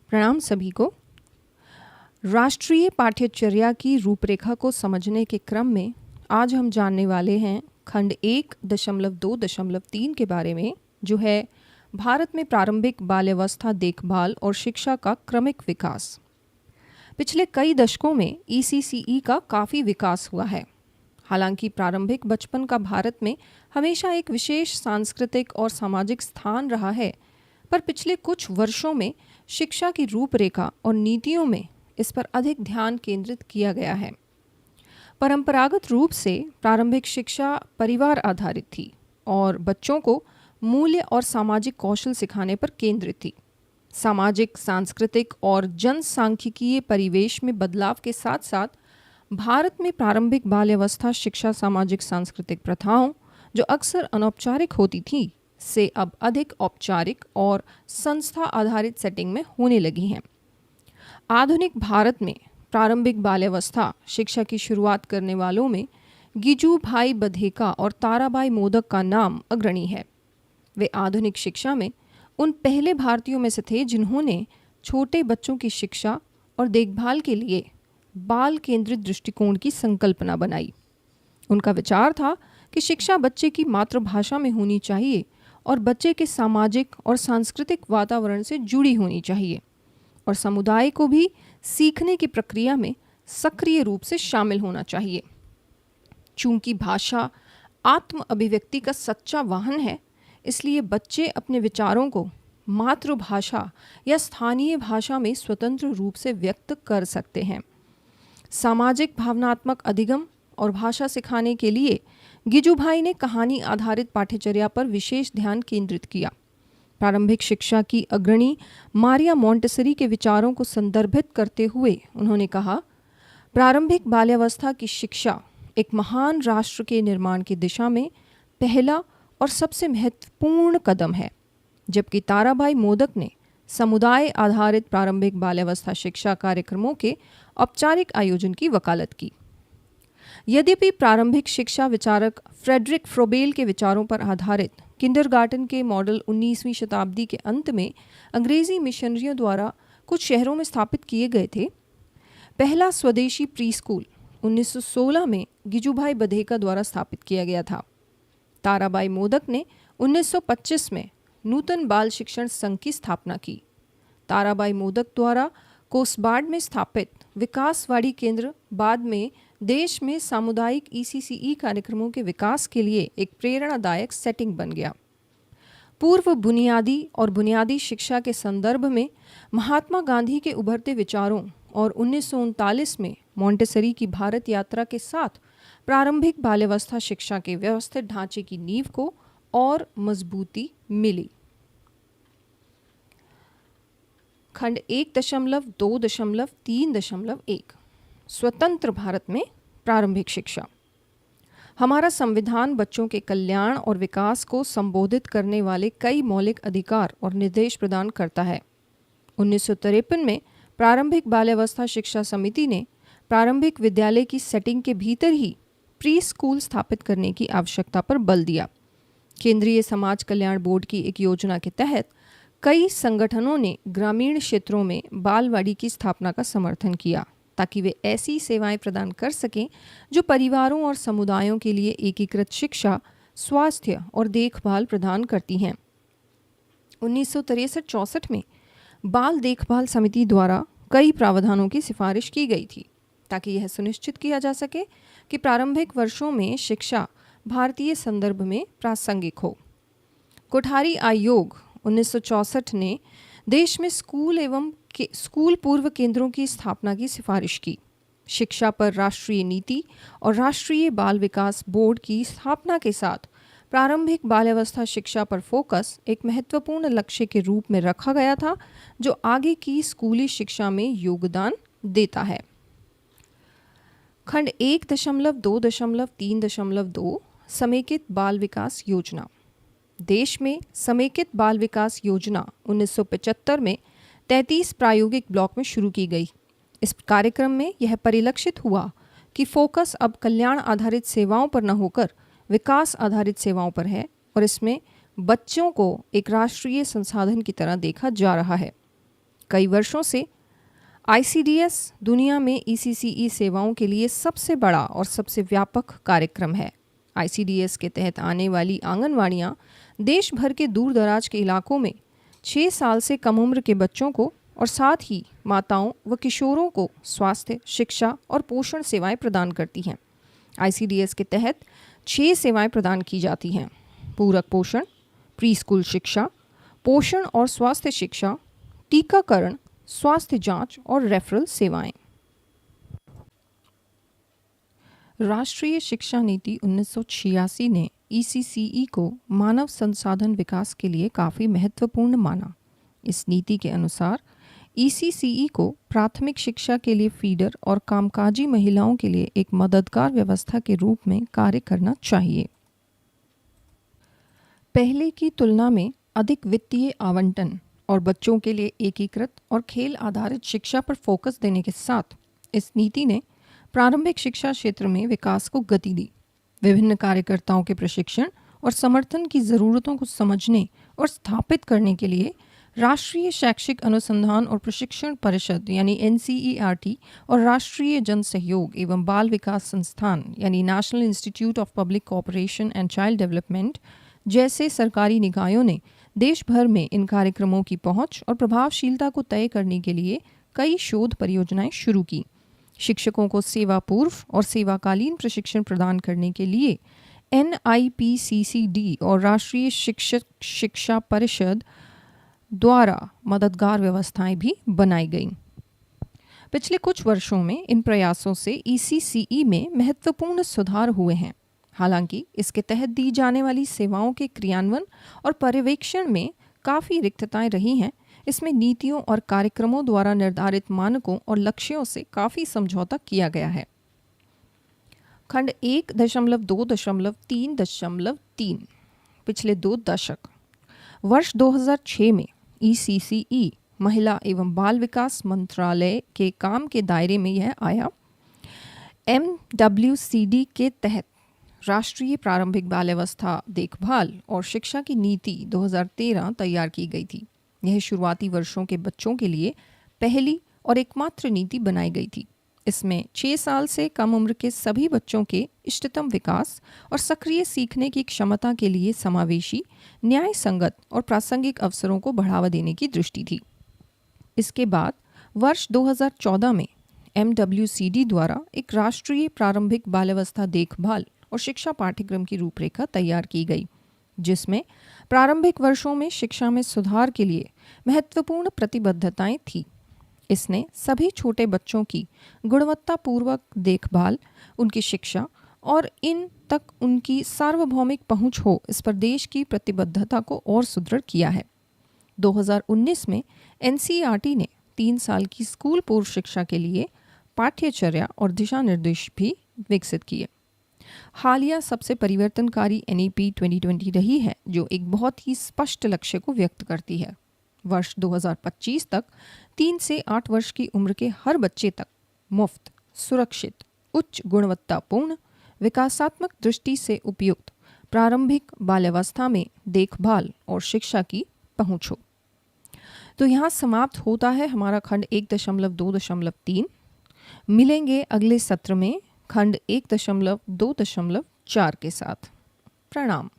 प्रणाम सभी को। राष्ट्रीय पाठ्यचर्या की रूपरेखा को समझने के क्रम में आज हम जानने वाले हैं खंड 1.2.3 के बारे में, जो है भारत में प्रारंभिक बाल्यावस्था देखभाल और शिक्षा का क्रमिक विकास। पिछले कई दशकों में ECCE का काफ़ी विकास हुआ है। हालांकि प्रारंभिक बचपन का भारत में हमेशा एक विशेष सांस्कृतिक और सामाजिक स्थान रहा है, पर पिछले कुछ वर्षों में शिक्षा की रूपरेखा और नीतियों में इस पर अधिक ध्यान केंद्रित किया गया है। परंपरागत रूप से प्रारंभिक शिक्षा परिवार आधारित थी और बच्चों को मूल्य और सामाजिक कौशल सिखाने पर केंद्रित थी। सामाजिक, सांस्कृतिक और जनसांख्यिकीय परिवेश में बदलाव के साथ साथ भारत में प्रारंभिक बाल्यावस्था शिक्षा सामाजिक सांस्कृतिक प्रथाओं, जो अक्सर अनौपचारिक होती थी, से अब अधिक औपचारिक और संस्था आधारित सेटिंग में होने लगी हैं। आधुनिक भारत में प्रारंभिक बाल्यावस्था शिक्षा की शुरुआत करने वालों में गिजुभाई बधेका और ताराबाई मोदक का नाम अग्रणी है। वे आधुनिक शिक्षा में उन पहले भारतीयों में से थे जिन्होंने छोटे बच्चों की शिक्षा और देखभाल के लिए बाल केंद्रित दृष्टिकोण की संकल्पना बनाई। उनका विचार था कि शिक्षा बच्चे की मातृभाषा में होनी चाहिए और बच्चे के सामाजिक और सांस्कृतिक वातावरण से जुड़ी होनी चाहिए और समुदाय को भी सीखने की प्रक्रिया में सक्रिय रूप से शामिल होना चाहिए। चूंकि भाषा आत्म अभिव्यक्ति का सच्चा वाहन है, इसलिए बच्चे अपने विचारों को मातृभाषा या स्थानीय भाषा में स्वतंत्र रूप से व्यक्त कर सकते हैं। सामाजिक भावनात्मक अधिगम और भाषा सिखाने के लिए गिजुभाई ने कहानी आधारित पाठ्यचर्या पर विशेष ध्यान केंद्रित किया। प्रारंभिक शिक्षा की अग्रणी मारिया मोंटेसरी के विचारों को संदर्भित करते हुए उन्होंने कहा, प्रारंभिक बाल्यावस्था की शिक्षा एक महान राष्ट्र के निर्माण की दिशा में पहला और सबसे महत्वपूर्ण कदम है। जबकि ताराबाई मोदक ने समुदाय आधारित प्रारंभिक बाल्यावस्था शिक्षा कार्यक्रमों के औपचारिक आयोजन की वकालत की। यद्यपि प्रारंभिक शिक्षा विचारक फ्रेडरिक फ्रोबेल के विचारों पर आधारित किंडरगार्टन के मॉडल 19वीं शताब्दी के अंत में अंग्रेजी मिशनरियों द्वारा कुछ शहरों में स्थापित किए गए थे, पहला स्वदेशी प्री स्कूल 1916 में गिजुभाई बधेका द्वारा स्थापित किया गया था। ताराबाई मोदक ने 1925 में नूतन बाल शिक्षण संघ की स्थापना की। ताराबाई मोदक द्वारा कोसबाड में स्थापित विकासवाड़ी केंद्र बाद में देश में सामुदायिक ECCE कार्यक्रमों के विकास के लिए एक प्रेरणादायक सेटिंग बन गया। पूर्व बुनियादी और बुनियादी शिक्षा के संदर्भ में महात्मा गांधी के उभरते विचारों और 1939 में मोंटेसरी की भारत यात्रा के साथ प्रारंभिक बाल्यावस्था शिक्षा के व्यवस्थित ढांचे की नींव को और मजबूती मिली। खंड 1.2.3.1 स्वतंत्र भारत में प्रारंभिक शिक्षा। हमारा संविधान बच्चों के कल्याण और विकास को संबोधित करने वाले कई मौलिक अधिकार और निर्देश प्रदान करता है। 1953 में प्रारंभिक बाल्यावस्था शिक्षा समिति ने प्रारंभिक विद्यालय की सेटिंग के भीतर ही प्री स्कूल स्थापित करने की आवश्यकता पर बल दिया। केंद्रीय समाज कल्याण बोर्ड की एक योजना के तहत कई संगठनों ने ग्रामीण क्षेत्रों में बालवाड़ी की स्थापना का समर्थन किया ताकि वे ऐसी सेवाएं प्रदान कर सकें जो परिवारों और समुदायों के लिए एकीकृत शिक्षा, स्वास्थ्य और देखभाल प्रदान करती हैं। 1963-64 में बाल देखभाल समिति द्वारा कई प्रावधानों की सिफारिश की गई थी ताकि यह सुनिश्चित किया जा सके कि प्रारंभिक वर्षों में शिक्षा भारतीय संदर्भ में प्रासंगिक हो। कोठारी आयोग 1964 ने देश में स्कूल पूर्व केंद्रों की स्थापना की सिफारिश की। शिक्षा पर राष्ट्रीय नीति और राष्ट्रीय बाल विकास बोर्ड की स्थापना के साथ प्रारंभिक बाल्यावस्था शिक्षा पर फोकस एक महत्वपूर्ण लक्ष्य के रूप में रखा गया था, जो आगे की स्कूली शिक्षा में योगदान देता है। खंड 1.2.3.2 समेकित बाल विकास योजना। देश में समेकित बाल विकास योजना 1975 में 33 प्रायोगिक ब्लॉक में शुरू की गई। इस कार्यक्रम में यह परिलक्षित हुआ कि फोकस अब कल्याण आधारित सेवाओं पर न होकर विकास आधारित सेवाओं पर है और इसमें बच्चों को एक राष्ट्रीय संसाधन की तरह देखा जा रहा है। कई वर्षों से ICDS दुनिया में ECCE सेवाओं के लिए सबसे बड़ा और सबसे व्यापक कार्यक्रम है। ICDS के तहत आने वाली आंगनवाड़ियाँ देश भर के दूर दराज के इलाकों में 6 साल से कम उम्र के बच्चों को और साथ ही माताओं व किशोरों को स्वास्थ्य, शिक्षा और पोषण सेवाएं प्रदान करती हैं। ICDS के तहत 6 सेवाएं प्रदान की जाती हैं: पूरक पोषण, प्री स्कूल शिक्षा, पोषण और स्वास्थ्य शिक्षा, टीकाकरण, स्वास्थ्य जांच और रेफरल सेवाएं। राष्ट्रीय शिक्षा नीति 1986 ने ECCE को मानव संसाधन विकास के लिए काफ़ी महत्वपूर्ण माना। इस नीति के अनुसार ECCE को प्राथमिक शिक्षा के लिए फीडर और कामकाजी महिलाओं के लिए एक मददगार व्यवस्था के रूप में कार्य करना चाहिए। पहले की तुलना में अधिक वित्तीय आवंटन और बच्चों के लिए एकीकृत और खेल आधारित शिक्षा पर फोकस देने के साथ इस नीति ने प्रारंभिक शिक्षा क्षेत्र में विकास को गति दी। विभिन्न कार्यकर्ताओं के प्रशिक्षण और समर्थन की ज़रूरतों को समझने और स्थापित करने के लिए राष्ट्रीय शैक्षिक अनुसंधान और प्रशिक्षण परिषद यानी NCERT और राष्ट्रीय जन सहयोग एवं बाल विकास संस्थान यानी national institute of public cooperation and child development जैसे सरकारी निकायों ने देश भर में इन कार्यक्रमों की पहुंच और प्रभावशीलता को तय करने के लिए कई शोध परियोजनाएं शुरू की। शिक्षकों को सेवा पूर्व और सेवाकालीन प्रशिक्षण प्रदान करने के लिए NIPCCD और राष्ट्रीय शिक्षक शिक्षा परिषद द्वारा मददगार व्यवस्थाएं भी बनाई गईं। पिछले कुछ वर्षों में इन प्रयासों से ECCE में महत्वपूर्ण सुधार हुए हैं। हालांकि इसके तहत दी जाने वाली सेवाओं के क्रियान्वयन और पर्यवेक्षण में काफ़ी रिक्तताएं रही हैं। इसमें नीतियों और कार्यक्रमों द्वारा निर्धारित मानकों और लक्ष्यों से काफ़ी समझौता किया गया है। खंड 1.2.3.3 पिछले 2 दशक। वर्ष 2006 में ECCE महिला एवं बाल विकास मंत्रालय के काम के दायरे में यह आया। MWCD के तहत राष्ट्रीय प्रारंभिक बाल्यावस्था देखभाल और शिक्षा की नीति 2013 तैयार की गई थी। यह शुरुआती वर्षों के बच्चों के लिए पहली और एकमात्र नीति बनाई गई थी। इसमें 6 साल से कम उम्र के सभी बच्चों के इष्टतम विकास और सक्रिय सीखने की क्षमता के लिए समावेशी, न्याय संगत और प्रासंगिक अवसरों को बढ़ावा देने की दृष्टि थी। इसके बाद वर्ष 2014 में MWCD द्वारा एक राष्ट्रीय प्रारंभिक बाल्यावस्था देखभाल और शिक्षा पाठ्यक्रम की रूपरेखा तैयार की गई, जिसमें प्रारंभिक वर्षों में शिक्षा में सुधार के लिए महत्वपूर्ण प्रतिबद्धताएं थीं। इसने सभी छोटे बच्चों की गुणवत्तापूर्वक देखभाल, उनकी शिक्षा और इन तक उनकी सार्वभौमिक पहुंच हो, इस पर देश की प्रतिबद्धता को और सुदृढ़ किया है। 2019 में NCERT ने 3 साल की स्कूल पूर्व शिक्षा के लिए पाठ्यचर्या और दिशा निर्देश भी विकसित किए। हालिया सबसे परिवर्तनकारी NEP 2020 रही है, जो एक बहुत ही स्पष्ट लक्ष्य को व्यक्त करती है। वर्ष 2025 तक 3 से 8 वर्ष की उम्र के हर बच्चे तक मुफ्त, सुरक्षित, उच्च गुणवत्तापूर्ण, विकासात्मक दृष्टि से उपयुक्त प्रारंभिक बाल्यावस्था में देखभाल और शिक्षा की पहुंच हो। तो यहाँ समाप्त होता है हमारा खंड 1.2.3। मिलेंगे अगले सत्र में खंड 1.2.4 के साथ। प्रणाम।